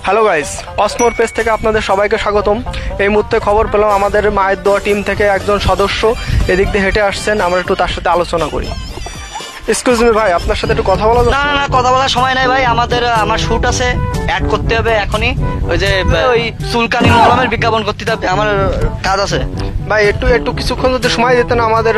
Hello guys, অসমোর page থেকে আপনাদের সবাইকে স্বাগতম। এই মুহূর্তে খবর পেলাম আমাদের মায়ের দোয়া টিম থেকে একজন সদস্য এদিক দিয়ে হেঁটে আসছেন, আমরা একটু তার সাথে আলোচনা করি। এক্সকিউজ মি ভাই, আপনার সাথে একটু কথা বলা যাবে? না, কথা বলার সময় নাই ভাই, আমার শুট আছে, অ্যাড করতে হবে এখনই। ওই যে ওই চুলকানি মলমের বিজ্ঞাপন করতে হবে, আমার কাজ আছে ভাই। একটু কিছুক্ষণ যদি সময় দিতেন, আমাদের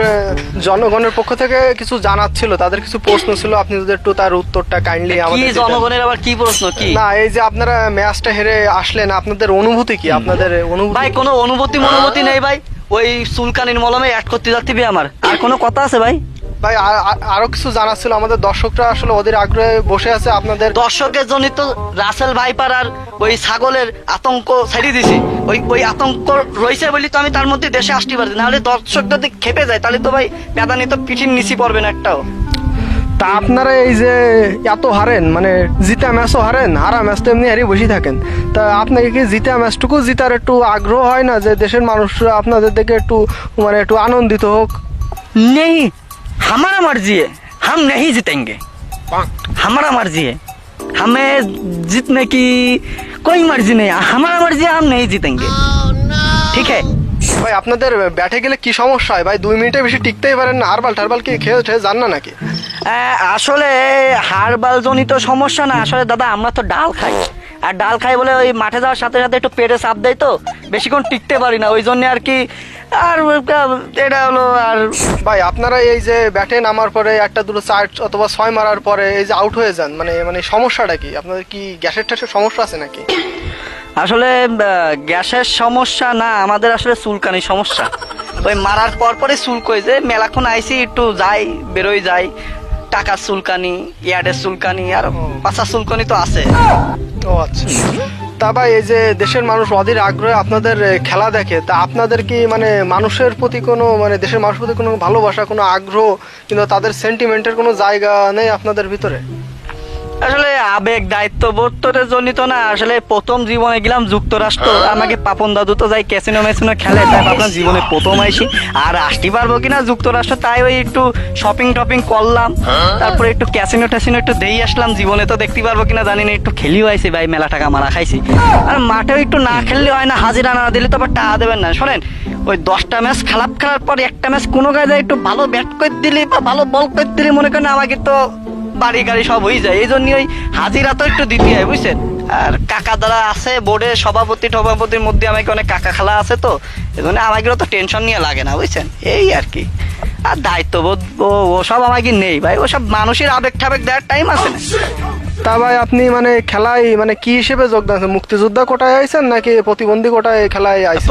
জনগণের পক্ষ থেকে কিছু জানার ছিল, তাদের কিছু প্রশ্ন ছিল, আপনি যদি একটু তার উত্তরটা কাইন্ডলি আমাদের। জনগণের আবার কি প্রশ্ন? কি না, এই যে আপনারা ম্যাচটা হেরে আসলেন, আপনাদের অনুভূতি কি? আপনাদের অনুভূতি? ভাই কোনো অনুভূতি নেই ভাই, ওই চুলকানির মলমে অ্যাড করতে যাচ্ছি আমার। আর কোনো কথা আছে ভাই? ভাই আরো কিছু জানার ছিল, আমাদের দর্শকরা আসলে ওদের আগ্রহে বসে আছে। আপনাদের দর্শকের জন্য তো রাসেল ভাইপার আর ওই ছাগলের আতঙ্ক ছাড়িয়ে দিছি, ওই আতঙ্ক রয়েছে বলি তো আমি তার মধ্যে দেশে আসতে পারছি, নাহলে দর্শক যদি খেপে যায় তাহলে তো ভাই প্যাদানি তো পিঠির নিচি পড়বে না একটাও। তা আপনারা এই যে এত হারেন, মানে জিতা ম্যাচও হারেন, হারা ম্যাচ তো এমনি হারিয়ে বসে থাকেন, তা আপনাকে কি জিতা ম্যাচটুকু জিতার একটু আগ্রহ হয় না, যে দেশের মানুষরা আপনাদের দেখে একটু মানে একটু আনন্দিত হোক? নেই, हमारा मर्जी है, हम नहीं जीतेंगे, हमारा मर्जी है, हमें जीतने की कोई मर्जी नहीं, हमारा मर्जी है, हम नहीं जीतेंगे, ठीक है? ভাই আপনাদের ব্যাটে গেলে কি সমস্যা হয় ভাই? 2 মিনিটের বেশি টিকতেই পারেন না? হারবাল কি খেয়ে যান না নাকি? আসলে হারবাল জনিত সমস্যা না, আসলে দাদা আমরা তো ডাল খাই, আর ডাল খাই বলে ওই মাঠে যাওয়ার সাথে সাথে একটু পেটে চাপ দেয়, তো বেশিক্ষণ টিকতে পারি না, ওই জন্য আর কি। আর এটা হলো। আর ভাই আপনারা এই যে ব্যাটে নামার পরে 1 2 4 অথবা 6 মারার পরে এই যে আউট হয়ে যান, মানে সমস্যাটা কি? আপনাদের কি গ্যাসের সমস্যা আছে নাকি? আসলে গ্যাসের সমস্যা না, আমাদের আসলে চুলকানি সমস্যা। ওই মারার পরে চুলকই যে মেলাক্ষণ আইসি, একটু যাই বেরোই যাই, টাকার চুলকানি, ইয়ার্ডের চুলকানি, আর পাশার চুলকানি তো আছে। ও আচ্ছা। তা ভাই এই যে দেশের মানুষ অধীর আগ্রহে আপনাদের খেলা দেখে, তা আপনাদের কি মানে মানুষের প্রতি কোনো, মানে দেশের মানুষের প্রতি কোনো ভালোবাসা, কোনো আগ্রহ, কিন্তু তাদের সেন্টিমেন্টের কোনো জায়গা নেই আপনাদের ভিতরে? আসলে আবেগ দায়িত্ববোধের জনিত না, আসলে প্রথম জীবনে গেলাম যুক্তরাষ্ট্র, আমাকে পাপন দাদু তো যাই ক্যাসিনো মেসিনো খেলে, তাই ভাবলাম জীবনে প্রথম আইসি, আর আসতে পারবো কিনা যুক্তরাষ্ট্র, তাই ওই একটু শপিং করলাম, তারপরে একটু ক্যাসিনো ট্যাসিনো একটু দেই আসলাম, জীবনে তো দেখতে পারবো কিনা জানি না, একটু খেলিও আইসি ভাই, মেলা টাকা মারা খাইছি। আর মাঠেও একটু না খেললে হয় না, হাজিরা না দিলে তো আবার টাকা দেবেন না। শোনেন, ওই 10টা ম্যাচ খেলার পর একটা ম্যাচ কোনো কাজে একটু ভালো ব্যাট করে দিলি বা ভালো বল করে দিলি, মনে করেন আমাকে তো বাড়ি গাড়ি সব হয়ে যায়, এই জন্য ওই হাজিরা তো একটু দিতে হয়, বুঝছেন। আর কাকা দ্বারা আছে বোর্ডের সভাপতির মধ্যে আমাকে অনেক কাকা খালা আছে, তো এই জন্য আমাকে তো টেনশন নিয়ে লাগে না, বুঝছেন, এই আর কি। আর দায়িত্ববোধ ওসব আমাকে নেই ভাই, ওসব মানুষের আবেগ ঠাবেগ দেওয়ার টাইম আছে না। তা ভাই আপনি মানে খেলায় মানে কি হিসেবে যোগদান, মুক্তিযোদ্ধা কোটায় আইছেন নাকি প্রতিবন্ধী কোটায় খেলায় আইছেন?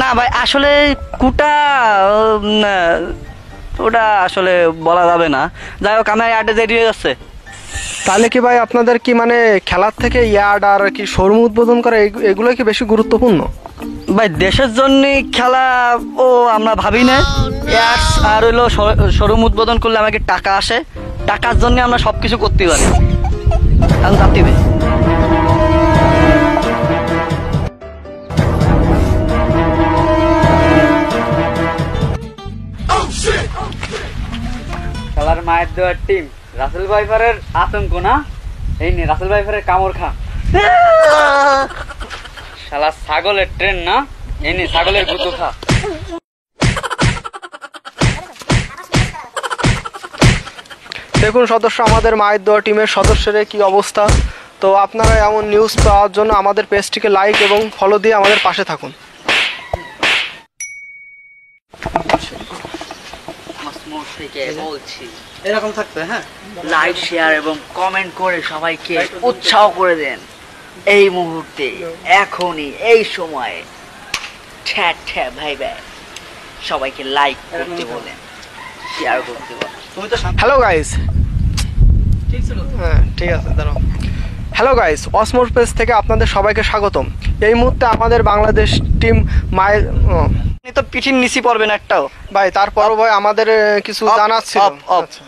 না ভাই, আসলে কোটা ওটা আসলে বলা যাবে না, যাই হোক আমার ইয়ার্ডে রেডি হয়ে যাচ্ছে। তাহলে কি ভাই আপনাদের কি মানে খেলার থেকে ইয়ার্ড আর কি শোরুম উদ্বোধন করা এগুলো কি বেশি গুরুত্বপূর্ণ? ভাই দেশের জন্য খেলা ও আমরা ভাবি না, আর হইলো শোরুম উদ্বোধন করলে আমাকে টাকা আসে, টাকার জন্য আমরা সবকিছু করতে পারি, আমি জাতি ভাই। খেলার মায়ের দেওয়ার টিম রাসেল ভাইপারের আতঙ্ক না, এই নে রাসেল ভাইপারের কামড় খা। শালা ছাগলের ট্রেন না, এই নে ছাগলের গুঁতো খা। দেখুন সদস্য, আমাদের মায়ের দোয়া টিমের সদস্যের কি অবস্থা। তো আপনারা এমন নিউজ পাওয়ার জন্য আমাদের পেজটিকে লাইক এবং ফলো দিয়ে আমাদের পাশে থাকুন। বলছি এরকম থাকতে, হ্যাঁ, লাইক শেয়ার এবং কমেন্ট করে সবাইকে উৎসাহ করে দেন এই মুহূর্তে, এখনই এই সময়ে ভাই ভাই সবাইকে লাইক করতে বলেন, শেয়ার করতে বলেন। হ্যালো গাইস, হ্যাঁ ঠিক আছে দাঁড়াও। হ্যালো গাইস, অসমোর পেজ থেকে আপনাদের সবাইকে স্বাগতম। এই মুহূর্তে আমাদের বাংলাদেশ টিম মায়ের তো পিঠির নিচি পড়বে না একটাও ভাই, তারপরও ভাই আমাদের কিছু জানার ছিল। আচ্ছা